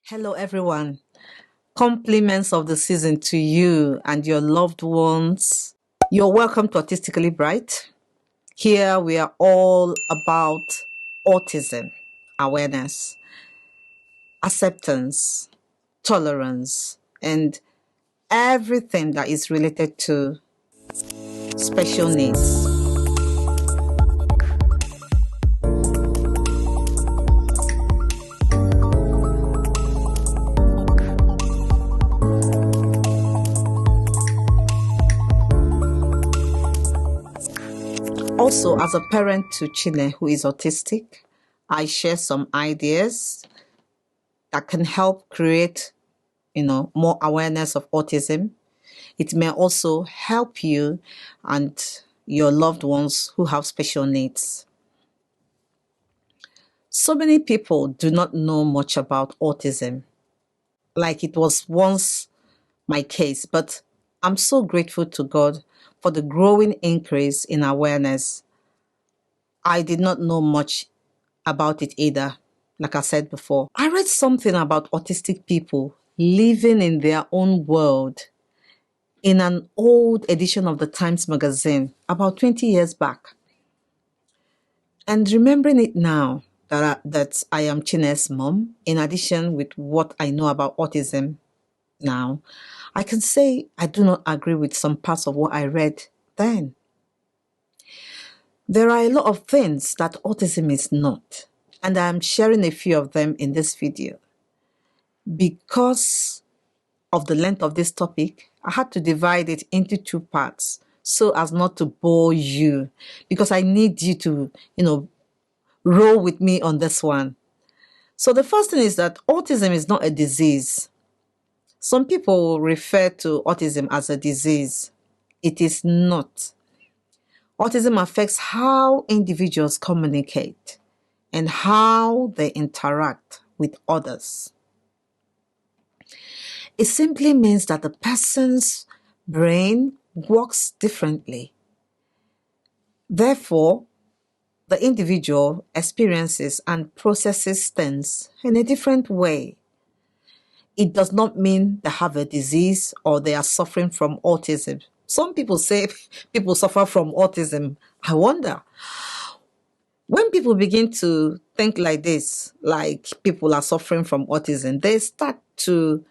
Hello, everyone. Compliments of the season to you and your loved ones. You're welcome to Autistically Bright. Here we are all about autism, awareness, acceptance, tolerance, and everything that is related to special needs. Also, as a parent to Chine who is autistic, I share some ideas that can help create, more awareness of autism. It may also help you and your loved ones who have special needs. So many people do not know much about autism, like it was once my case, but I'm so grateful to God for the growing increase in awareness. I did not know much about it either, like I said before. I read something about autistic people living in their own world in an old edition of the Times magazine about 20 years back. And remembering it now that I am Chine's mom, in addition with what I know about autism now, I can say I do not agree with some parts of what I read then. There are a lot of things that autism is not, and I'm sharing a few of them in this video. Because of the length of this topic, I had to divide it into two parts so as not to bore you, because I need you to, roll with me on this one. So the first thing is that autism is not a disease. Some people refer to autism as a disease. It is not. Autism affects how individuals communicate and how they interact with others. It simply means that the person's brain works differently. Therefore, the individual experiences and processes things in a different way. It does not mean they have a disease or they are suffering from autism. Some people say people suffer from autism. I wonder. When people begin to think like this, like people are suffering from autism, they start to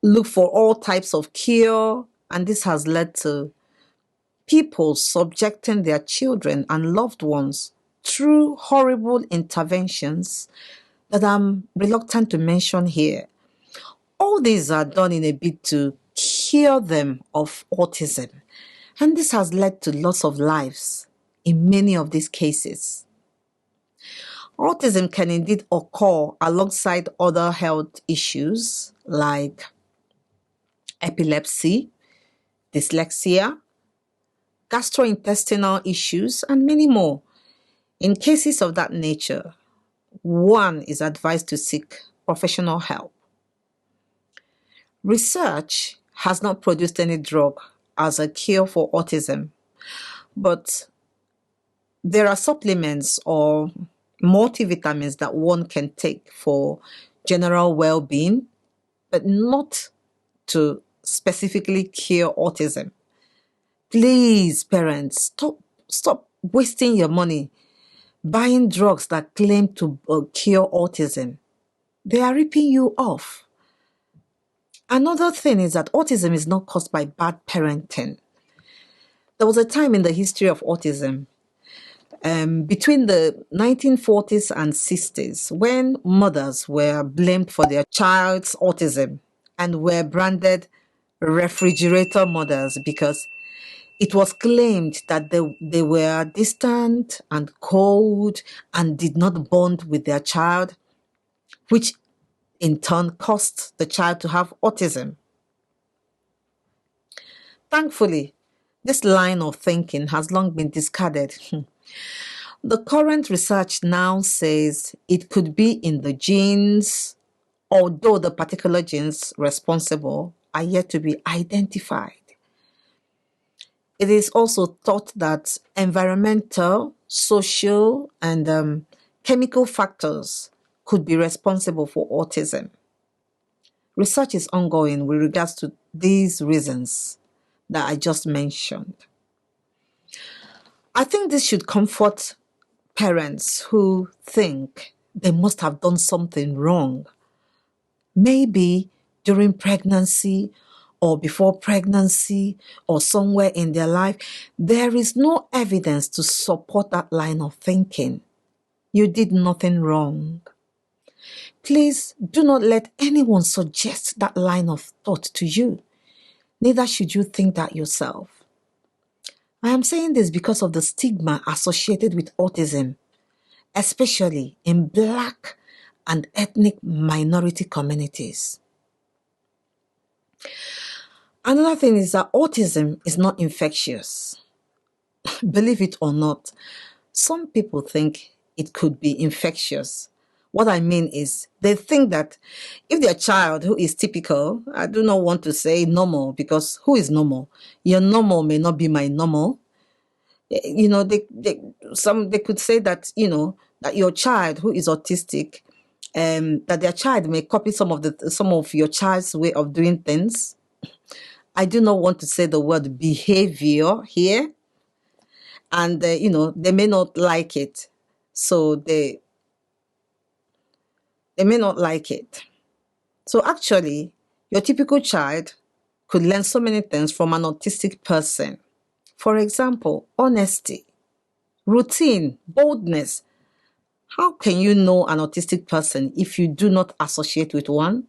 look for all types of cure, and this has led to people subjecting their children and loved ones through horrible interventions that I'm reluctant to mention here. All these are done in a bid to cure them of autism, and this has led to loss of lives in many of these cases. Autism can indeed occur alongside other health issues like epilepsy, dyslexia, gastrointestinal issues, and many more. In cases of that nature, one is advised to seek professional help. Research has not produced any drug as a cure for autism, but there are supplements or multivitamins that one can take for general well-being, but not to specifically cure autism. Please, parents, stop wasting your money buying drugs that claim to cure autism. They are ripping you off. Another thing is that autism is not caused by bad parenting. There was a time in the history of autism between the 1940s and 60s when mothers were blamed for their child's autism and were branded refrigerator mothers because it was claimed that they were distant and cold and did not bond with their child, which in turn caused the child to have autism. Thankfully, this line of thinking has long been discarded. The current research now says it could be in the genes, although the particular genes responsible are yet to be identified. It is also thought that environmental, social, and chemical factors could be responsible for autism. Research is ongoing with regards to these reasons that I just mentioned. I think this should comfort parents who think they must have done something wrong. Maybe during pregnancy or before pregnancy or somewhere in their life, there is no evidence to support that line of thinking. You did nothing wrong. Please do not let anyone suggest that line of thought to you. Neither should you think that yourself. I am saying this because of the stigma associated with autism, especially in Black and ethnic minority communities. Another thing is that autism is not infectious. Believe it or not, some people think it could be infectious. What I mean is they think that if their child who is typical, I do not want to say normal because who is normal? Your normal may not be my normal. They could say that, that your child who is autistic, that their child may copy some of your child's way of doing things. I do not want to say the word behavior here, and they may not like it, so they may not like it. So actually, your typical child could learn so many things from an autistic person. For example, honesty, routine, boldness. How can you know an autistic person if you do not associate with one?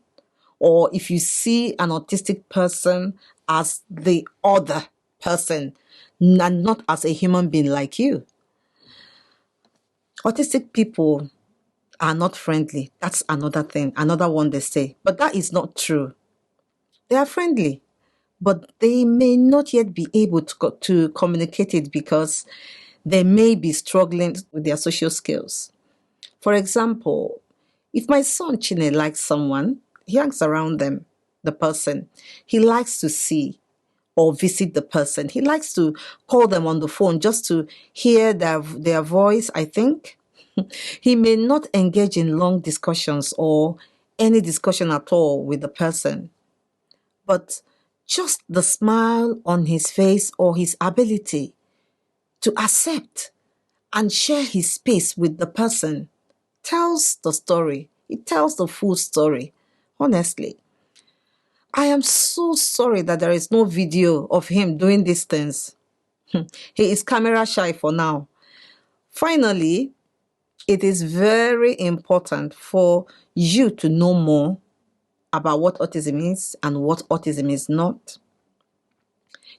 Or if you see an autistic person as the other person and not as a human being like you? Autistic people are not friendly. That's another thing, another one they say. But that is not true. They are friendly, but they may not yet be able to communicate it because they may be struggling with their social skills. For example, if my son Chine likes someone, he hangs around them, the person. He likes to see or visit the person. He likes to call them on the phone just to hear their voice, I think. He may not engage in long discussions or any discussion at all with the person, but just the smile on his face or his ability to accept and share his space with the person tells the story. It tells the full story, honestly. I am so sorry that there is no video of him doing these things. He is camera shy for now. Finally, it is very important for you to know more about what autism is and what autism is not.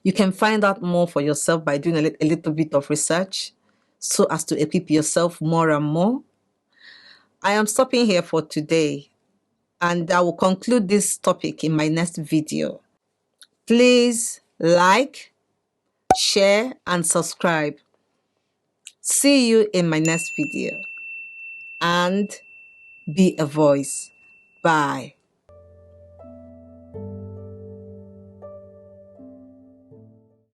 You can find out more for yourself by doing a little bit of research so as to equip yourself more and more. I am stopping here for today, and I will conclude this topic in my next video. Please like, share, and subscribe. See you in my next video, and be a voice. Bye.